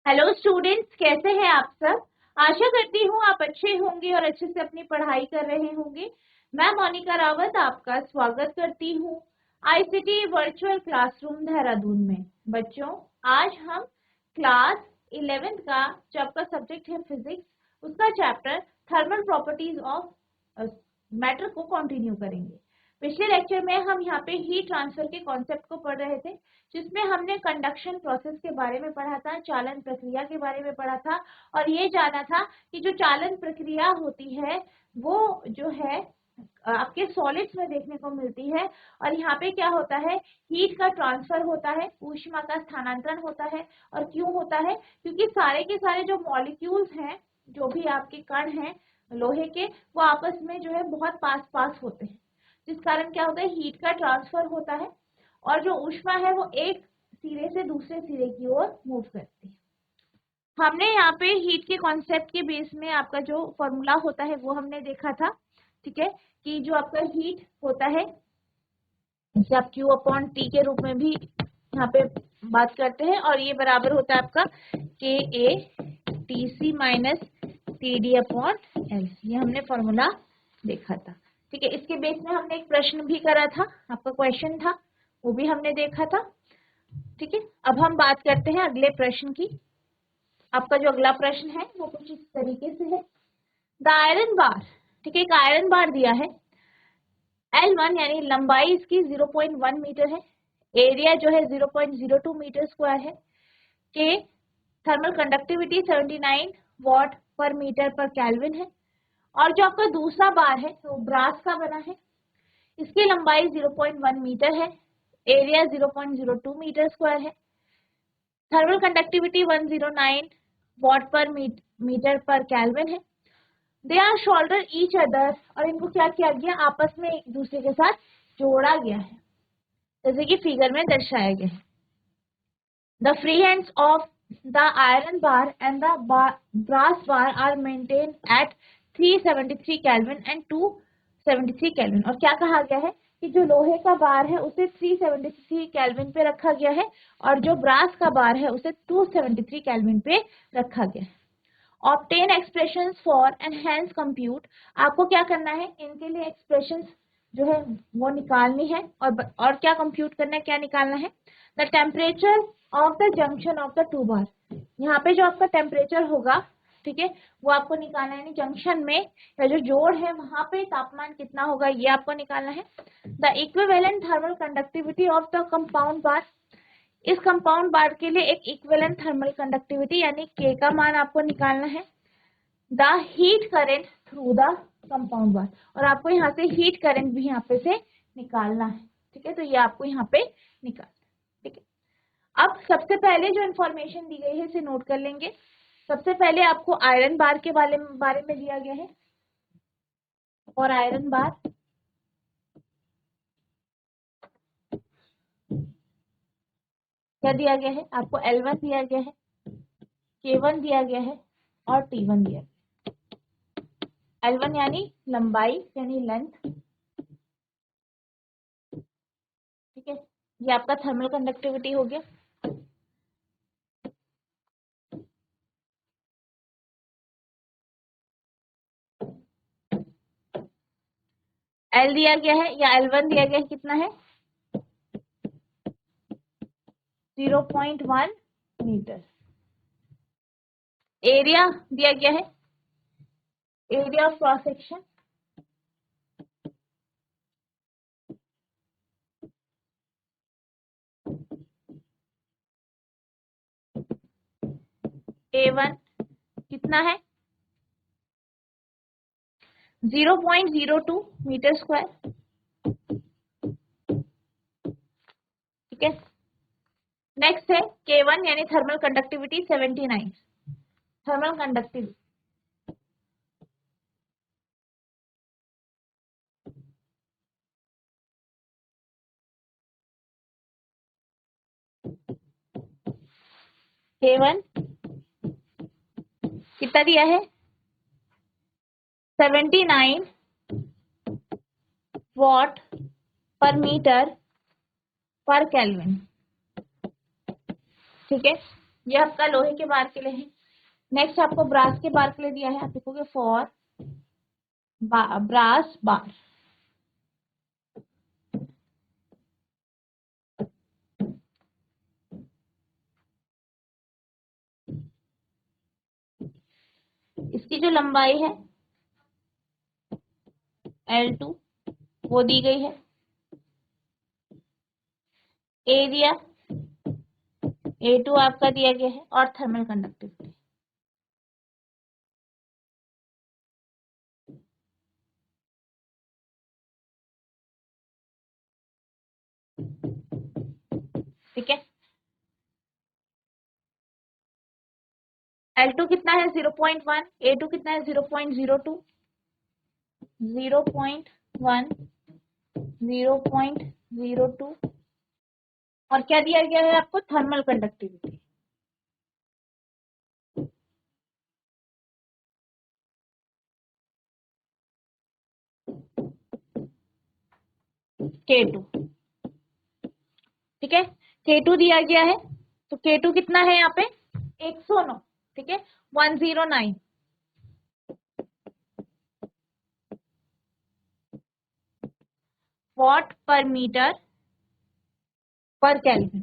Hello students, कैसे हैं आप सब। आशा करती हूँ आप अच्छे होंगे और अच्छे से अपनी पढ़ाई कर रहे होंगे। मैं मोनिका रावत आपका स्वागत करती हूँ आईसीटी वर्चुअल क्लासरूम देहरादून में। बच्चों, आज हम क्लास 11th का जो आपका सब्जेक्ट है फिजिक्स, उसका chapter thermal properties of matter को कंटिन्यू करेंगे। पिछले लेक्चर में हम यहाँ पे हीट ट्रांसफर के कॉन्सेप्ट को पढ़ रहे थे, जिसमें हमने कंडक्शन प्रोसेस के बारे में पढ़ा था, चालन प्रक्रिया के बारे में पढ़ा था और ये जाना था कि जो चालन प्रक्रिया होती है वो जो है आपके सॉलिड्स में देखने को मिलती है। और यहाँ पे क्या होता है, हीट का ट्रांसफर होता है, ऊष्मा का स्थानांतरण होता है। और क्यों होता है? क्योंकि सारे के सारे जो मॉलिक्यूल्स हैं, जो भी आपके कण हैं लोहे के, वो आपस में जो है बहुत पास पास होते हैं, जिस कारण क्या होता है, हीट का ट्रांसफर होता है और जो ऊष्मा है वो एक सिरे से दूसरे सिरे की ओर मूव करती है। हमने यहाँ पे हीट के कॉन्सेप्ट के बेस में आपका जो फॉर्मूला होता है वो हमने देखा था, ठीक है, कि जो आपका हीट होता है जिसे आप Q अपॉन T के रूप में भी यहाँ पे बात करते हैं, और ये बराबर होता है आपका KA TC minus TD upon L। ये हमने फॉर्मूला देखा था, ठीक है। इसके बेस में हमने एक प्रश्न भी करा था, आपका क्वेश्चन था, वो भी हमने देखा था, ठीक है। अब हम बात करते हैं अगले प्रश्न की। आपका जो अगला प्रश्न है वो कुछ इस तरीके से है। द आयरन बार, ठीक है, एक आयरन बार दिया है। L1 यानी लंबाई इसकी 0.1 मीटर है, एरिया जो है 0.02 मीटर स्क्वायर है, के thermal conductivity 79 what per metre per kelvin है, और जो आपका दूसरा बार है वो ब्रास का बना है, इसकी लंबाई 0.1 मीटर है, एरिया 0.02 मीटर स्क्वायर है, thermal conductivity 109 watt per metre per kelvin है। They are shoulder each other, और इनको क्या किया गया, आपस में एक दूसरे के साथ जोड़ा गया है, जैसे कि फिगर में दर्शाया गया है। The free ends of the iron bar and the brass bar are maintain at 373 kelvin and 273 kelvin. और क्या कहा गया है कि जो लोहे का बार है उसे 373 केल्विन पे रखा गया है और जो ब्रास का बार है उसे 273 केल्विन पे रखा गया है। Obtain expressions for enhance compute, आपको क्या करना है, इनके लिए एक्सप्रेशंस जो है वो निकालनी है और क्या कंप्यूट करना है, क्या निकालना है। The temperature of the junction of the two bar, यहाँ पे जो आपका टेम्परेचर होगा, ठीक है, वो आपको निकालना है, यानी जंक्शन में या जो जोड़ है वहां पे तापमान कितना होगा ये आपको निकालना है। The equivalent thermal conductivity of the compound bar, इस कंपाउंड बार के लिए एक इक्विवेलेंट थर्मल कंडक्टिविटी यानी K का मान आपको निकालना है। The heat current through the compound bar, और आपको यहाँ से हीट करंट भी यहाँ पे से निकालना है, ठीक है, तो ये आपको यहाँ पे निकालना है, ठीक है। अब सबसे पहले जो इन्फॉर्मेशन दी गई है इसे नोट कर लेंगे। सबसे पहले आपको आयरन बार के बारे में दिया गया है, और आयरन बार क्या दिया गया है, आपको L1 दिया गया है, K1 दिया गया है और T1 दिया गया है। L1 यानी लंबाई यानी लेंथ, ठीक है, ये आपका थर्मल कंडक्टिविटी हो गया। L दिया गया है या L1 दिया गया है, कितना है 0.1 मीटर। एरिया दिया गया है, area of cross section A1 कितना है 0.02 मीटर स्क्वायर, ठीक है। नेक्स्ट है K1 यानी thermal conductivity 79, thermal conductivity K1 कितना दिया है 79 what per metre per kelvin, ठीक है। ये आपका लोहे के बार के लिए है। नेक्स्ट आपको ब्रास के बार के लिए दिया है, आप लिखोगे फॉर ब्रास बार। इसकी जो लंबाई है L2 वो दी गई है। एरिया A2 आपका दिया गया है और थर्मल कंडक्टिविटी। ठीक है, L2 कितना है 0.1, A2 कितना है 0.02, 0.1, 0.02 और क्या दिया गया है आपको, थर्मल कंडक्टिविटी। K2, ठीक है, K2 दिया गया है, तो K2 कितना है यहाँ पे 109, ठीक है 109 watt per metre per kelvin.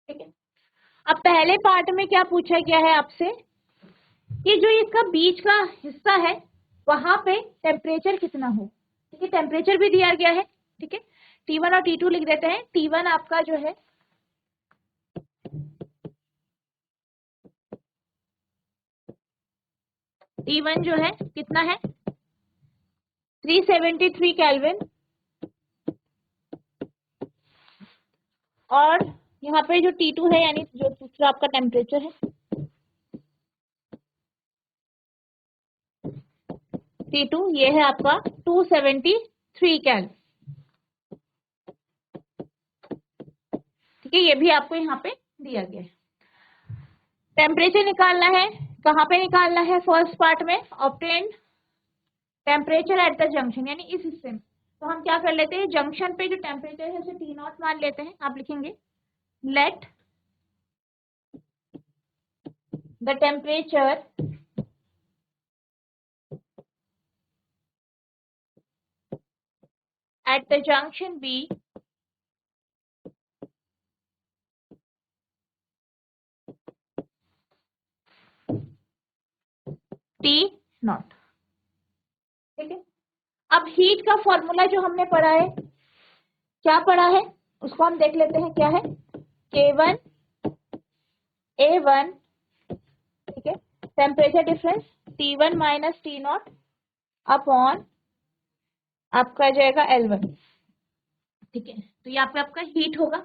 ठीक है, अब पहले पार्ट में क्या पूछा गया है आपसे कि जो इसका बीच का हिस्सा है वहां पे टेम्परेचर कितना हो। ठीक है, टेम्परेचर भी दिया गया है। ठीक है, T1 और T2 लिख देते हैं। T1 आपका जो है T1 जो है कितना है 373 केल्विन, और यहाँ पे जो T2 है यानी जो दूसरा आपका टेम्परेचर है T2, ये है आपका 273 केल्विन। ठीक है, ये भी आपको यहाँ पे दिया गया है। टेम्परेचर निकालना है, कहाँ पे निकालना है, फर्स्ट पार्ट में obtain temperature at the junction, यानी इस हिस्से में। तो हम क्या कर लेते हैं, जंक्शन पे जो टेम्परेचर है उसे T0 मान लेते हैं। आप लिखेंगे let the temperature at the junction be T0। ठीक है, अब हीट का फॉर्मूला जो हमने पढ़ा है, क्या पढ़ा है उसको हम देख लेते हैं। क्या है K1 A1, ठीक है, temperature difference T1 minus T0 upon आपका जाएगा L1। ठीक है, तो यहाँ पे आपका हीट होगा।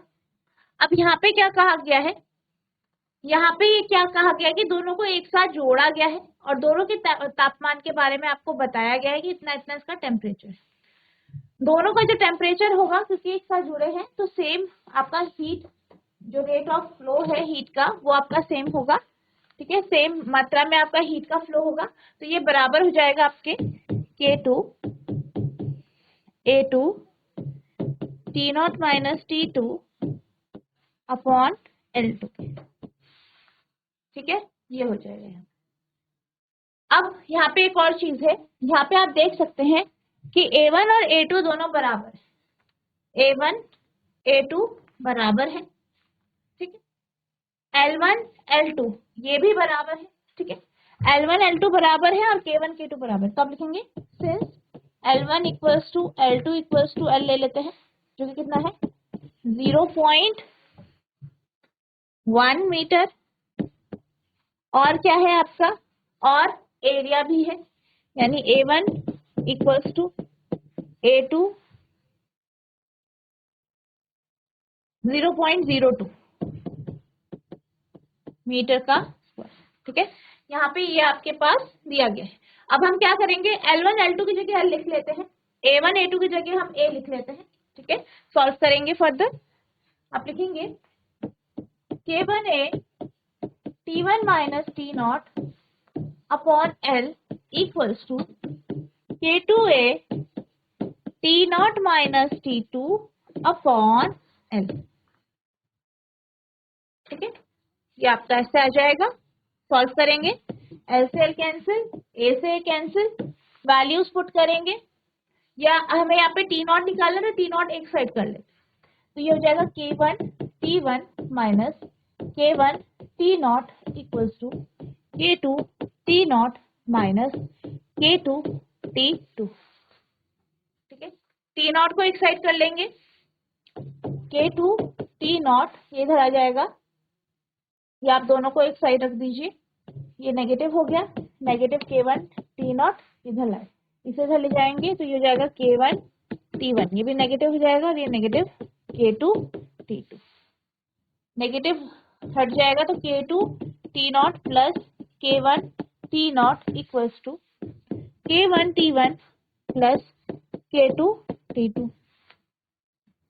अब यहाँ पे क्या कहा गया है, यहाँ पे ये क्या कहा गया है कि दोनों को एक साथ जोड़ा गया है और दोनों के तापमान के बारे में आपको बताया गया है कि इतना इतना इसका टेम्परेचर है। दोनों का जो टेम्परेचर होगा क्योंकि एक साथ जुड़े हैं तो सेम आपका हीट जो रेट ऑफ फ्लो है हीट का वो आपका सेम होगा। ठीक है, सेम मात्रा में आपका हीट का फ्लो होगा, तो ये बराबर हो जाएगा आपके K2 A2 T0 minus T2 upon L2। ठीक है, ये हो जाएगा। अब यहाँ पे एक और चीज है, यहाँ पे आप देख सकते हैं कि A1 और A2 दोनों बराबर है, A1 A2 बराबर है। ठीक है, L1 L2 ये भी बराबर है। ठीक है, L1 L2 बराबर है और K1 K2 बराबर, तो आप लिखेंगे since L1 equals to L2 equals to L ले लेते हैं, जो कि कितना है 0.1 मीटर, और क्या है आपका, और एरिया भी है, यानी A1 equals to A2 0.02 metre का स्क्वायर। ठीक है, यहाँ पे ये आपके पास दिया गया है। अब हम क्या करेंगे, L1 L2 की जगह L लिख लेते हैं, A1 A2 की जगह हम A लिख लेते हैं। ठीक है, सॉल्व करेंगे फर्दर। आप लिखेंगे K1A T1 minus T0 upon L equals to K2A T0 minus T2 upon L। ठीक है, ये आपका ऐसे आ जाएगा। सॉल्व करेंगे, एल से एल कैंसिल, ए से ए कैंसिल, वैल्यूज पुट करेंगे, या हमें यहाँ पे टी नॉट निकालना है, टी नॉट एक साइड कर लेते, तो ये हो जाएगा K1 T1 minus K1 T0 equals to K2 T0 minus K2 T2। ठीक है, T0 को एक साइड कर लेंगे, K2 T0 ये इधर आ जाएगा, ये आप दोनों को एक साइड रख दीजिए, ये नेगेटिव हो गया, नेगेटिव K1 T0 इधर लाए, इसे इधर ले जाएंगे तो ये हो जाएगा K1 T1, ये भी नेगेटिव हो जाएगा और ये नेगेटिव K2 T2, नेगेटिव हट जाएगा तो K2 T0 plus K1 T0 equals to K1 T1 plus K2 T2।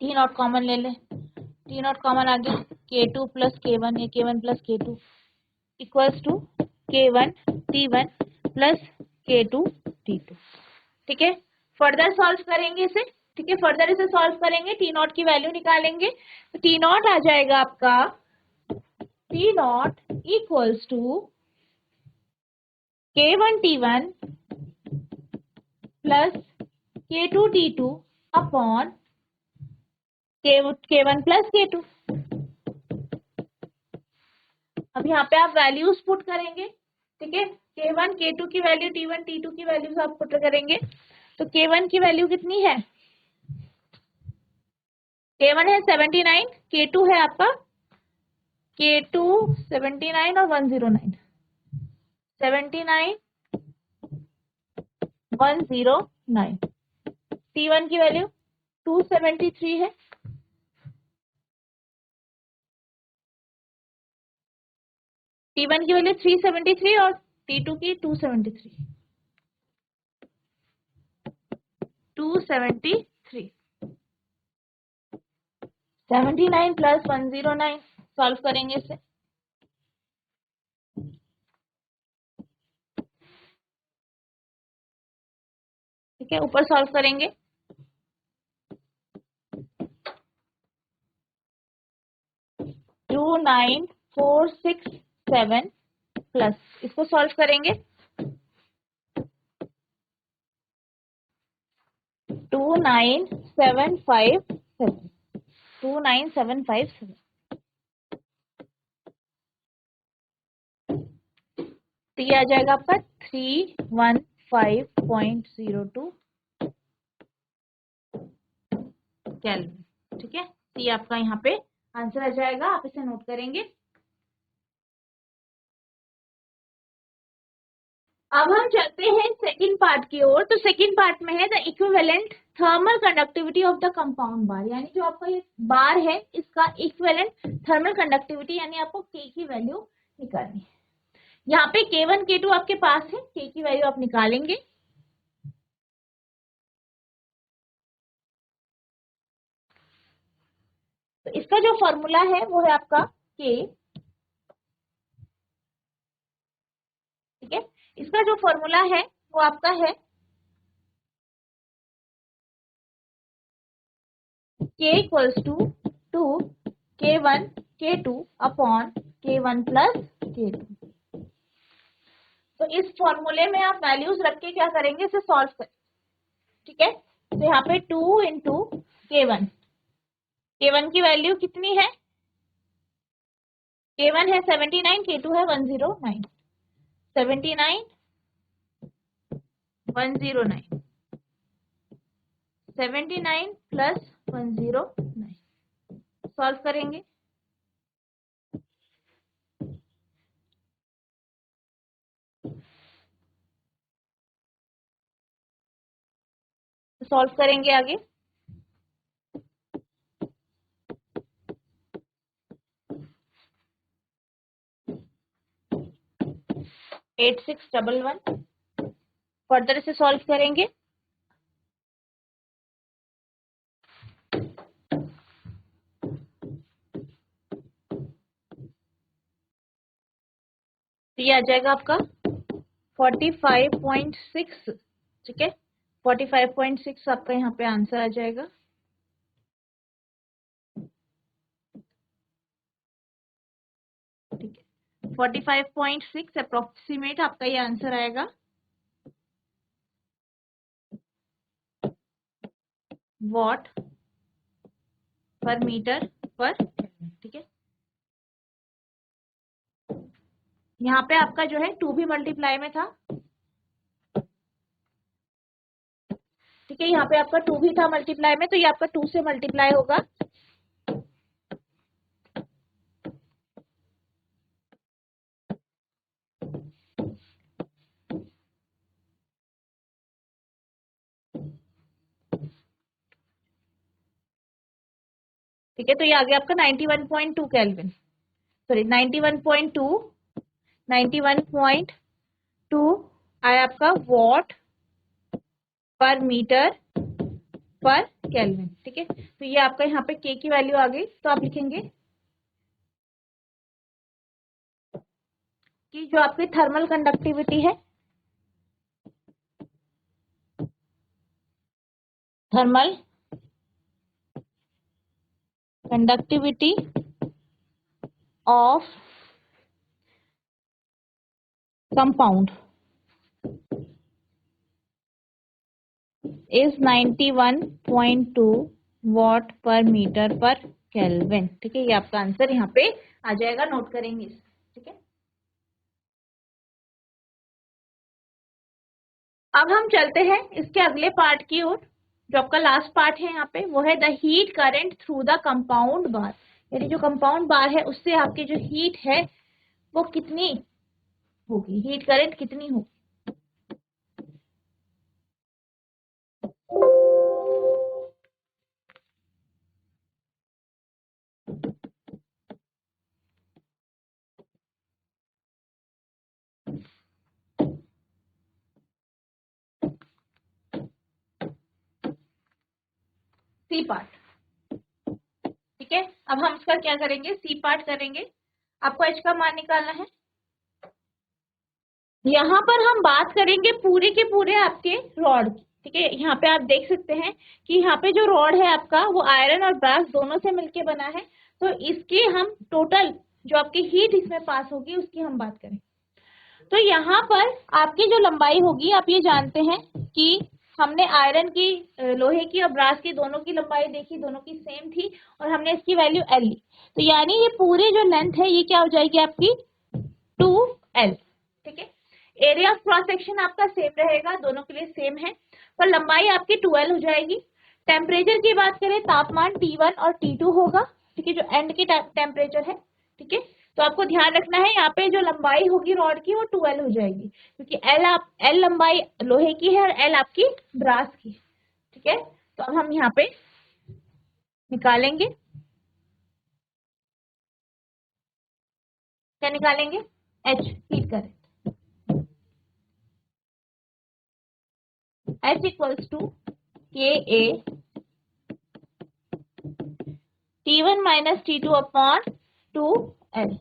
T0 common ले ले, T0 कॉमन आ गया, K2 प्लस K1, ये K1 plus K2 equals to K1 T1 plus K2 T2। ठीक है, further solve करेंगे इसे। ठीक है, फर्दर इसे सॉल्व करेंगे, T0 की वैल्यू निकालेंगे, तो T0 आ जाएगा आपका T0 equals to K1 T1 plus K2 T2 upon K1 plus K2। अब यहाँ पे आप वैल्यूज पुट करेंगे। ठीक है, K1 K2 की वैल्यू, T1 T2 की वैल्यूज आप पुट करेंगे, तो K1 की वैल्यू कितनी है, K1 है 79, K2 है आपका K2 79 और 109, 79 109, T1 की वैल्यू 273 है, T1 की वैल्यू 373 और T2 की 273, 273, 79 प्लस 109, सॉल्व करेंगे इसे। ठीक है, ऊपर सॉल्व करेंगे, टू 9 4 6 7 प्लस, इसको सॉल्व करेंगे, 29757, 29757, तो ये आ जाएगा आपका 315.02 केल्विन। ठीक है, तो ये आपका यहाँ पे आंसर आ जाएगा, आप इसे नोट करेंगे। अब हम चलते हैं सेकंड पार्ट की ओर। तो सेकंड पार्ट में है the equivalent thermal conductivity of the compound bar, यानी जो आपका ये बार है इसका इक्विवेलेंट थर्मल कंडक्टिविटी, यानी आपको K की वैल्यू निकालनी है। यहाँ पे K1 K2 आपके पास है, K की वैल्यू आप निकालेंगे। तो इसका जो फॉर्मूला है वो है आपका K। ठीक है, इसका जो फॉर्मूला है वो आपका है K equals to K1 K2 upon K1 plus K2। तो इस फॉर्मूले में आप वैल्यूज रख के क्या करेंगे, इसे सॉल्व करें। ठीक है, तो यहाँ पे 2 इंटू K1, K1 की वैल्यू कितनी है, K1 है 79, K2 है 109, 79 109, 79 प्लस 109, सॉल्व करेंगे, सॉल्व करेंगे आगे, एट 611, फर्दर इसे सॉल्व करेंगे, तो ये आ जाएगा आपका 45.6। ठीक है, 45.6 आपका यहाँ पे आंसर आ जाएगा। 45.6 अप्रोक्सीमेट आपका ये आंसर आएगा। What per metre per kelvin. ठीक है, यहाँ पे आपका जो है 2 भी मल्टीप्लाई में था। ठीक है, यहाँ पे आपका 2 भी था मल्टीप्लाई में, तो ये आपका 2 से मल्टीप्लाई होगा। ठीक है, तो ये आ गया आपका 91.2 केल्विन, सॉरी 91.2 आया आपका what per metre per kelvin. ठीक है, तो ये आपका यहाँ पे के की वैल्यू आ गई, तो आप लिखेंगे कि जो आपकी थर्मल कंडक्टिविटी है, thermal conductivity of compound is 91.2 what per metre per kelvin. ठीक है, ये आपका आंसर यहाँ पे आ जाएगा, नोट करेंगे इसे। ठीक है, अब हम चलते हैं इसके अगले पार्ट की ओर। जो आपका लास्ट पार्ट है यहाँ पे, वो है the heat current through the compound bar. यानी जो कंपाउंड बार है उससे आपकी जो हीट है वो कितनी होगी, हीट करंट कितनी होगी। C part. ठीक है, अब हम इसका क्या करेंगे, सी पार्ट करेंगे। आपको एच का मान निकालना है। यहाँ पर हम बात करेंगे पूरे के पूरे आपके रॉड की। ठीक है, यहाँ पे आप देख सकते हैं कि यहाँ पे जो रॉड है आपका वो आयरन और ब्रास दोनों से मिलके बना है, तो इसकी हम टोटल जो आपकी हीट इसमें पास होगी उसकी हम बात करें। तो यहाँ पर आपकी जो लंबाई होगी, आप ये जानते हैं कि हमने आयरन की, लोहे की और ब्रास की दोनों की लंबाई देखी, दोनों की सेम थी और हमने इसकी वैल्यू एल ली। तो यानी ये पूरी जो लेंथ है ये क्या हो जाएगी आपकी 2L। ठीक है, एरिया ऑफ क्रॉस सेक्शन आपका सेम रहेगा, दोनों के लिए सेम है, पर लंबाई आपकी 2L हो जाएगी। टेम्परेचर की बात करें, तापमान T1 और T2 होगा। ठीक है, जो एंड की टेम्परेचर है। ठीक है, तो आपको ध्यान रखना है यहाँ पे जो लंबाई होगी रॉड की वो 2L हो जाएगी, क्योंकि L लंबाई लोहे की है और L आपकी ब्रास की। ठीक है, तो अब हम यहाँ पे निकालेंगे, क्या निकालेंगे, H हीट करें। H equals to KA T1 minus T2 upon 2L।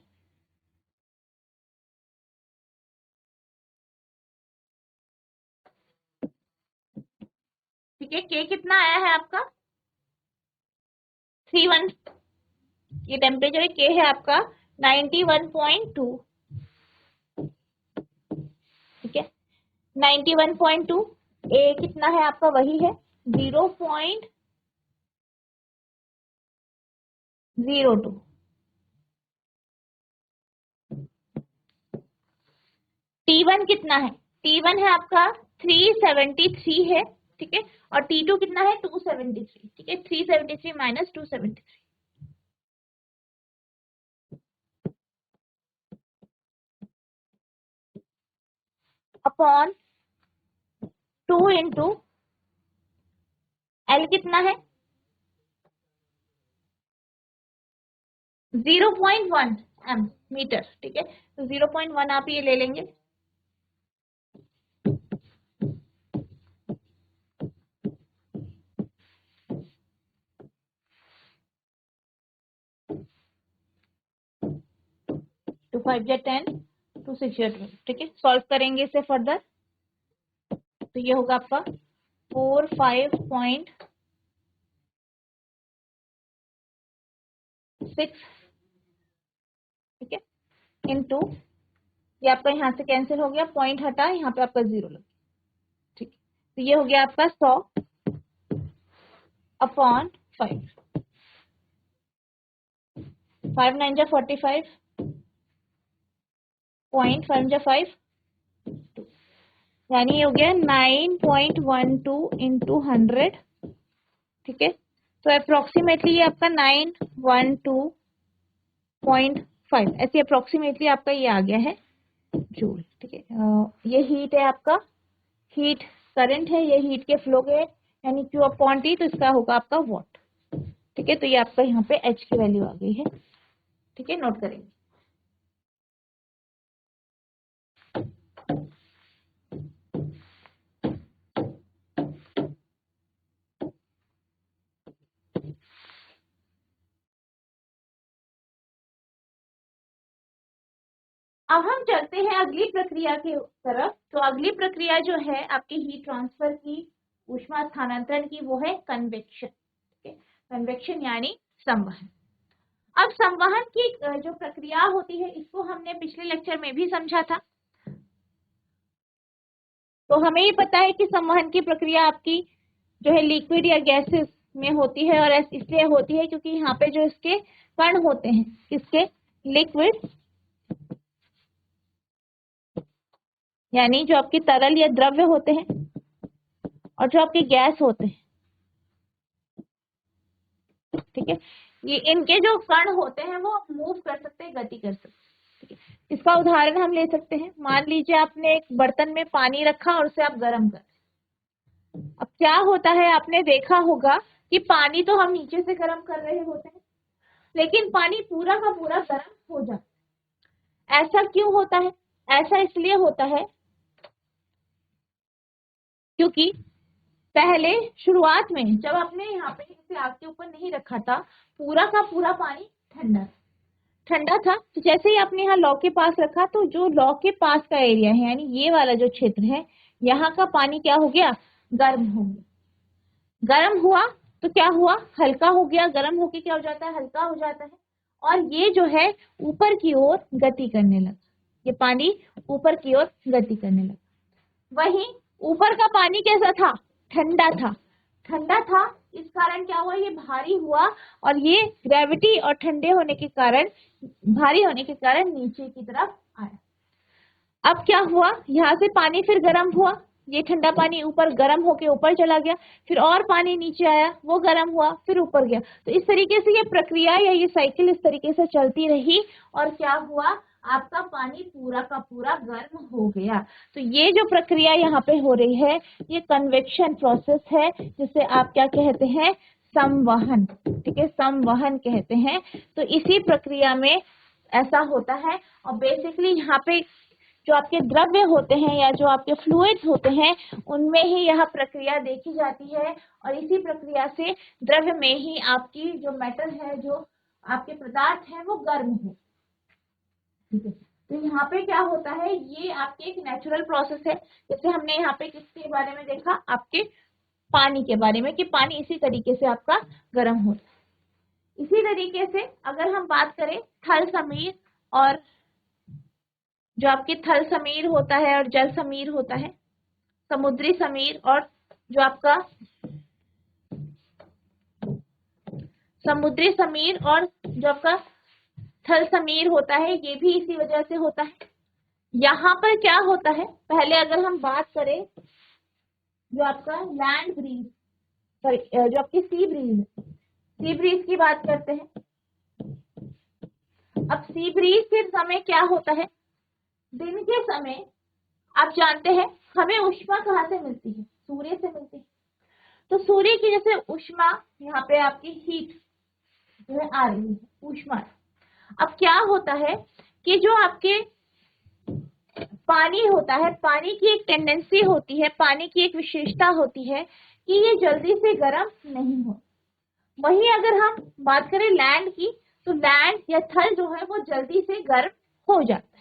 ठीक है, K कितना आया है आपका 31, ये टेम्परेचर है, K है आपका 91.2। ठीक है, 91.2, A कितना है आपका, वही है 0.02। T1 कितना है, T1 है आपका 373 है। ठीक है, और T2 कितना है 273। ठीक है, 373 माइनस 273 अपॉन 2 इंटू L कितना है 0.1 m मीटर। ठीक है, तो 0.1 आप ये ले लेंगे। टू 5 या 10, 2 6 या 12। ठीक है, सॉल्व करेंगे इसे फर्दर, तो ये होगा आपका 45.6। ठीक है, इंटू, ये आपका यहाँ से कैंसिल हो गया, पॉइंट हटा, यहाँ पे आपका 0 लग गया, ठीक है। तो ये हो गया आपका 100/5, 5 9 जा 45, पॉइंट 5 जा 5, यानी ये हो गया 9.12 इंटू 100, ठीक है। तो अप्रोक्सीमेटली ये आपका 912.5 ऐसे अप्रोक्सीमेटली आपका ये आ गया है जूल, ठीक है। ये हीट है आपका, हीट करंट है, ये हीट के फ्लो के यानी Q अपॉन T, तो इसका होगा आपका वॉट, ठीक है। तो ये आपका यहाँ पे H की वैल्यू आ गई है, ठीक है, नोट करेंगे। अब हम चलते हैं अगली प्रक्रिया की तरफ। तो अगली प्रक्रिया जो है आपकी हीट ट्रांसफर की, ऊष्मा स्थानांतरण की, वो है कन्वेक्शन, ठीक है। कन्वेक्शन यानी संवहन। अब संवहन की जो प्रक्रिया होती है इसको हमने पिछले लेक्चर में भी समझा था। तो हमें ही पता है कि संवहन की प्रक्रिया आपकी जो है लिक्विड या गैसेस में होती है, और इसलिए होती है क्योंकि यहाँ पे जो इसके कण होते हैं, किसके, लिक्विड यानी जो आपके तरल या द्रव्य होते हैं, और जो आपके गैस होते हैं, ठीक है। ये इनके जो कण होते हैं वो मूव कर सकते हैं, गति कर सकते हैं, ठीक है। इसका उदाहरण हम ले सकते हैं। मान लीजिए आपने एक बर्तन में पानी रखा और उसे आप गर्म कर, अब क्या होता है, आपने देखा होगा कि पानी तो हम नीचे से गर्म कर रहे होते हैं, लेकिन पानी पूरा का पूरा गर्म हो जाता है। ऐसा क्यों होता है? ऐसा इसलिए होता है क्योंकि पहले शुरुआत में जब आपने यहाँ पे इसे आग के ऊपर नहीं रखा था, पूरा का पूरा पानी ठंडा था। तो जैसे ही आपने यहाँ लौ के पास रखा, तो जो लौ के पास का एरिया है यानी ये वाला जो क्षेत्र है, यहाँ का पानी क्या हो गया, गर्म हो गया। गर्म हुआ तो क्या हुआ, हल्का हो गया। गर्म होके क्या हो जाता है, हल्का हो जाता है, और ये जो है ऊपर की ओर गति करने लगा। ये पानी ऊपर की ओर गति करने लगा। वहीं ऊपर का पानी कैसा था, ठंडा था। ठंडा था इस कारण क्या हुआ, ये भारी हुआ, और ये ग्रेविटी और ठंडे होने के कारण, भारी होने के कारण नीचे की तरफ आया। अब क्या हुआ, यहाँ से पानी फिर गर्म हुआ, ये ठंडा पानी ऊपर गर्म होके ऊपर चला गया, फिर और पानी नीचे आया, वो गर्म हुआ, फिर ऊपर गया। तो इस तरीके से ये प्रक्रिया या ये साइकिल इस तरीके से चलती रही, और क्या हुआ, आपका पानी पूरा का पूरा गर्म हो गया। तो ये जो प्रक्रिया यहाँ पे हो रही है, ये कन्वेक्शन प्रोसेस है, जिसे आप क्या कहते हैं, संवहन, ठीक है, संवहन कहते हैं। तो इसी प्रक्रिया में ऐसा होता है, और बेसिकली यहाँ पे जो आपके द्रव्य होते हैं या जो आपके फ्लूइड्स होते हैं, उनमें ही यह प्रक्रिया देखी जाती है, और इसी प्रक्रिया से द्रव्य में ही आपकी जो मेटल है, जो आपके पदार्थ है, वो गर्म हो, ठीक है। तो यहाँ पे क्या होता है, ये आपके एक नेचुरल प्रोसेस है। जैसे हमने यहाँ पे किसके बारे में देखा, आपके पानी के बारे में, कि पानी इसी तरीके से आपका गर्म होता है। इसी तरीके से अगर हम बात करें थल समीर, और जो आपके थल समीर होता है और जल समीर होता है, समुद्री समीर, और जो आपका समुद्री समीर और जो आपका थल समीर होता है, ये भी इसी वजह से होता है। यहाँ पर क्या होता है, पहले अगर हम बात करें जो आपका लैंड ब्रीज, सॉरी जो आपकी सी ब्रीज है, सी ब्रीज की बात करते हैं। अब सी ब्रीज के समय क्या होता है, दिन के समय आप जानते हैं हमें ऊष्मा कहाँ से मिलती है, सूर्य से मिलती है। तो सूर्य की जैसे ऊष्मा, यहाँ पे आपकी हीट जो है आ रही है, ऊष्मा। अब क्या होता है कि जो आपके पानी होता है, पानी की एक टेंडेंसी होती है, पानी की एक विशेषता होती है कि ये जल्दी से गर्म नहीं हो। वहीं अगर हम बात करें लैंड की, तो लैंड या थल जो है वो जल्दी से गर्म हो जाता है।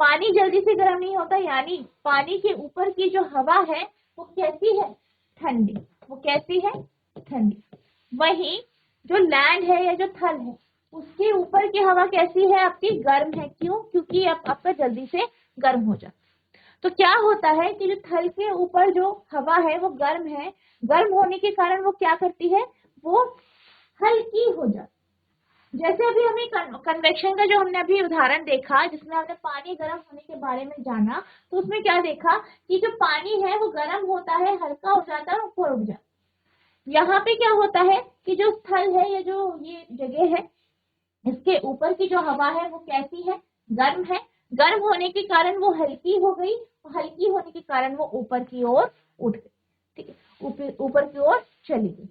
पानी जल्दी से गर्म नहीं होता, यानी पानी के ऊपर की जो हवा है वो कैसी है, ठंडी। वो कैसी है, ठंडी। वहीं जो लैंड है या जो थल है, उसके ऊपर की हवा कैसी है आपकी, गर्म है। क्यों? क्योंकि आपका जल्दी से गर्म हो जाता। तो क्या होता है कि जो थल के ऊपर जो हवा है वो गर्म है, गर्म होने के कारण वो क्या करती है, वो हल्की हो जाती। जैसे अभी हमें कन्वेक्शन का जो हमने अभी उदाहरण देखा, जिसमें हमने पानी गर्म होने के बारे में जाना, तो उसमें क्या देखा कि जो पानी है वो गर्म होता है, हल्का हो जाता है, ऊपर उठ जाता है। यहाँ पे क्या होता है कि जो स्थल है या जो ये जगह है, इसके ऊपर की जो हवा है वो कैसी है, गर्म है। गर्म होने के कारण वो हल्की हो गई, हल्की होने के कारण वो ऊपर की ओर उठ गई। ठीक है, ऊपर की ओर चली गई।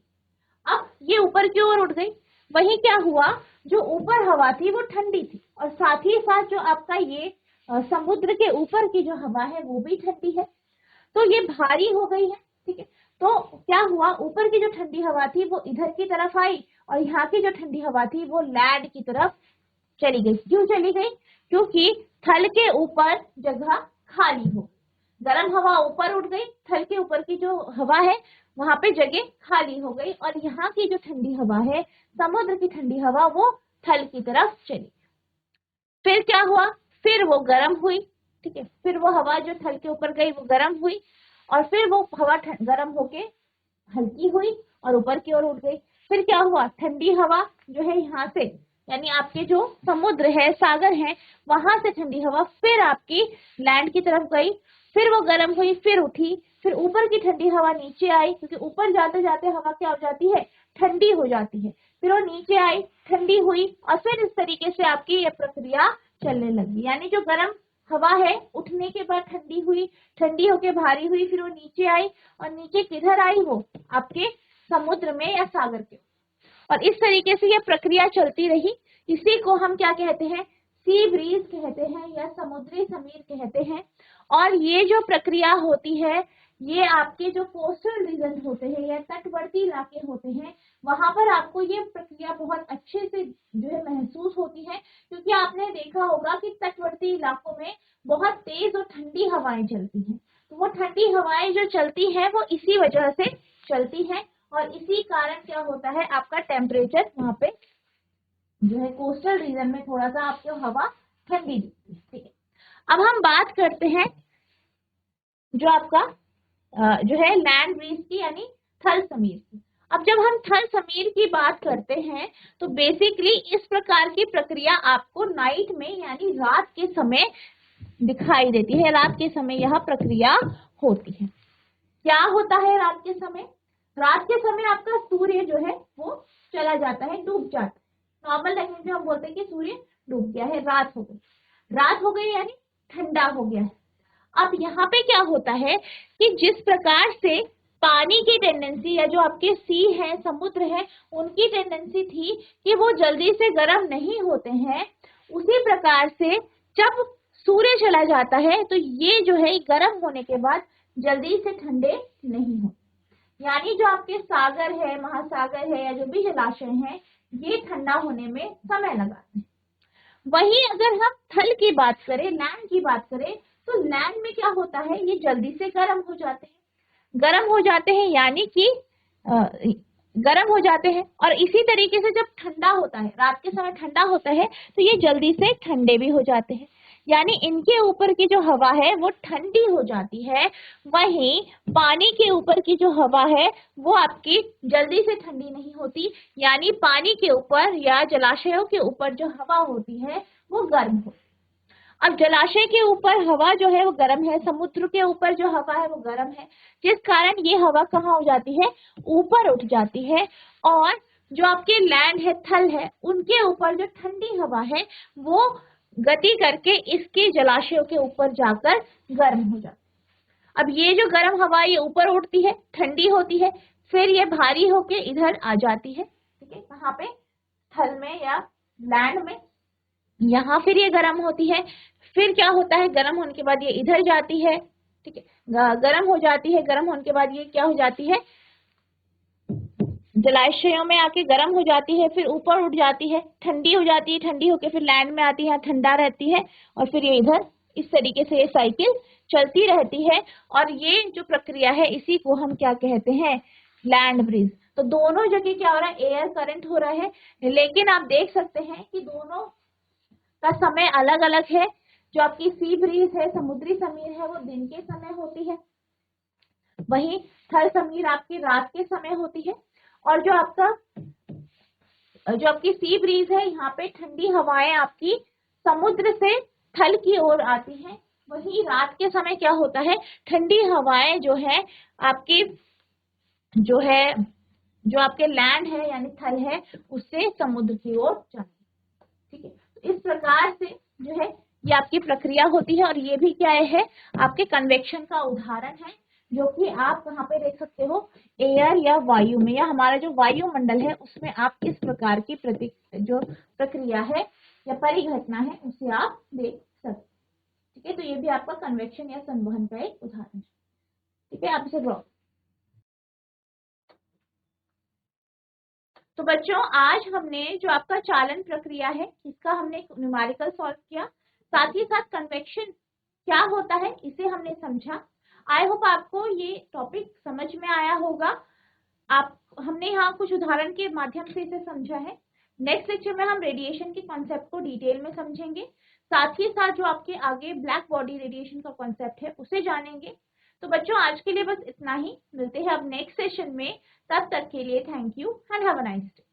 अब ये ऊपर की ओर उठ गई, वही क्या हुआ, जो ऊपर हवा थी वो ठंडी थी, और साथ ही साथ जो आपका ये समुद्र के ऊपर की जो हवा है वो भी ठंडी है, तो ये भारी हो गई है। ठीक है, तो क्या हुआ, ऊपर की जो ठंडी हवा थी वो इधर की तरफ आई, और यहाँ की जो ठंडी हवा थी वो लैंड की तरफ चली गई। क्यों चली गई? क्योंकि थल के ऊपर जगह खाली हो, गर्म हवा ऊपर उठ गई, थल के ऊपर की जो हवा है वहां पे जगह खाली हो गई, और यहाँ की जो ठंडी हवा है, समुद्र की ठंडी हवा, वो थल की तरफ चली। फिर क्या हुआ, फिर वो गर्म हुई। ठीक है, फिर वो हवा जो थल के ऊपर गई वो गर्म हुई, और फिर वो हवा गर्म होके हल्की हुई और ऊपर की ओर उठ गई। फिर क्या हुआ, ठंडी हवा जो है यहाँ से, यानी आपके जो समुद्र है, सागर है, वहां से ठंडी हवा फिर आपकी लैंड की तरफ गई, फिर वो गर्म हुई, फिर उठी, फिर ऊपर की ठंडी हवा नीचे आई, क्योंकि ऊपर जाते जाते हवा क्या हो जाती है, ठंडी हो जाती है। फिर वो नीचे आई, ठंडी हुई, और फिर इस तरीके से आपकी ये प्रक्रिया चलने लगी। यानी जो गर्म हवा है उठने के बाद ठंडी हुई, ठंडी होके भारी हुई, फिर वो नीचे आई, और नीचे किधर आई, वो आपके समुद्र में या सागर के। और इस तरीके से ये प्रक्रिया चलती रही। इसी को हम क्या कहते हैं, सी ब्रीज कहते हैं या समुद्री समीर कहते हैं। और ये जो प्रक्रिया होती है, ये आपके जो कोस्टल रीजन होते हैं या तटवर्ती इलाके होते हैं, वहां पर आपको ये प्रक्रिया बहुत अच्छे से जो है महसूस होती है, क्योंकि आपने देखा होगा कि तटवर्ती इलाकों में बहुत तेज और ठंडी हवाएं चलती हैं। तो वो ठंडी हवाएं जो चलती हैं वो इसी वजह से चलती हैं, और इसी कारण क्या होता है, आपका टेम्परेचर वहां पे जो है कोस्टल रीजन में थोड़ा सा आपको हवा ठंडी दिखती है। ठीक है, अब हम बात करते हैं जो आपका जो है लैंड ब्रीज की, यानी थल समीर की। अब जब हम थल समीर की बात करते हैं तो बेसिकली इस प्रकार की प्रक्रिया आपको नाइट में यानी रात के समय दिखाई देती है। रात के समय यह प्रक्रिया होती है। क्या होता है रात के समय? रात के समय आपका सूर्य जो है वो चला जाता है, डूब जाता है। नॉर्मल लैंग्वेज में हम बोलते हैं कि सूर्य डूब गया है, रात हो गई। रात हो गई यानी ठंडा हो गया है। अब यहाँ पे क्या होता है कि जिस प्रकार से पानी की टेंडेंसी या जो आपके सी है, समुद्र है, उनकी टेंडेंसी थी कि वो जल्दी से गर्म नहीं होते हैं, उसी प्रकार से जब सूर्य चला जाता है तो ये जो है गर्म होने के बाद जल्दी से ठंडे नहीं होते। यानी जो आपके सागर है, महासागर है, या जो भी जलाशय हैं, ये ठंडा होने में समय लगाते हैं। वहीं अगर हम थल की बात करें, लैंड की बात करें, तो लैंड में क्या होता है, ये जल्दी से गर्म हो जाते हैं। गर्म हो जाते हैं यानी कि गर्म हो जाते हैं, और इसी तरीके से जब ठंडा होता है, रात के समय ठंडा होता है, तो ये जल्दी से ठंडे भी हो जाते हैं। यानी इनके ऊपर की जो हवा है वो ठंडी हो जाती है, वहीं पानी के ऊपर की जो हवा है वो आपकी जल्दी से ठंडी नहीं होती। यानी पानी के ऊपर या जलाशयों के ऊपर जो हवा होती है वो गर्म होती है। अब जलाशय के ऊपर हवा जो है वो गर्म है, समुद्र के ऊपर जो हवा है वो गर्म है, जिस कारण ये हवा कहाँ हो जाती है, ऊपर उठ जाती है। और जो आपके लैंड है, थल है, उनके ऊपर जो ठंडी हवा है वो गति करके इसके जलाशयों के ऊपर जाकर गर्म हो जाती है। अब ये जो गर्म हवा ये ऊपर उठती है, ठंडी होती है, फिर ये भारी होके इधर आ जाती है। ठीक है, कहाँ पे, थल में या लैंड में। यहाँ फिर ये गर्म होती है, फिर क्या होता है, गर्म होने के बाद ये इधर जाती है। ठीक है, गर्म हो जाती है, गर्म होने के बाद ये क्या हो जाती है, जलाशयों में आके गर्म हो जाती है, फिर ऊपर उठ जाती है, ठंडी हो जाती है, ठंडी होके फिर लैंड में आती है, ठंडा रहती है, और फिर ये इधर, इस तरीके से ये साइकिल चलती रहती है। और ये जो प्रक्रिया है इसी को हम क्या कहते हैं, लैंड ब्रीज। तो दोनों जगह क्या हो रहा है, एयर करंट हो रहा है। लेकिन आप देख सकते हैं कि दोनों का समय अलग अलग है। जो आपकी सी ब्रीज है, समुद्री समीर है, वो दिन के समय होती है, वही थल समीर आपकी रात के समय होती है। और जो आपकी सी ब्रीज है, यहाँ पे ठंडी हवाएं आपकी समुद्र से थल की ओर आती हैं। वही रात के समय क्या होता है, ठंडी हवाएं जो है आपकी जो है जो आपके लैंड है यानी थल है, उससे समुद्र की ओर जाती है। ठीक है, तो इस प्रकार से जो है ये आपकी प्रक्रिया होती है। और ये भी क्या है, आपके कन्वेक्शन का उदाहरण है, जो कि आप कहाँ पे देख सकते हो, एयर या वायु में, या हमारा जो वायुमंडल है उसमें आप इस प्रकार की जो प्रक्रिया है या परिघटना है उसे आप देख सकते हैं। ठीक है, तो ये भी आपका कन्वेक्शन या संवहन का एक उदाहरण है। ठीक है, आप इसे ड्रॉ। तो बच्चों आज हमने जो आपका चालन प्रक्रिया है इसका हमने न्यूमेरिकल सॉल्व किया, साथ ही साथ कन्वेक्शन क्या होता है इसे हमने समझा। आई होप आपको ये टॉपिक समझ में आया होगा। हमने यहाँ कुछ उदाहरण के माध्यम से इसे समझा है। नेक्स्ट लेक्चर में हम रेडिएशन के कॉन्सेप्ट को डिटेल में समझेंगे, साथ ही साथ जो आपके आगे ब्लैक बॉडी रेडिएशन का कॉन्सेप्ट है उसे जानेंगे। तो बच्चों आज के लिए बस इतना ही, मिलते हैं अब नेक्स्ट सेशन में। तब तक के लिए thank you and have a nice day.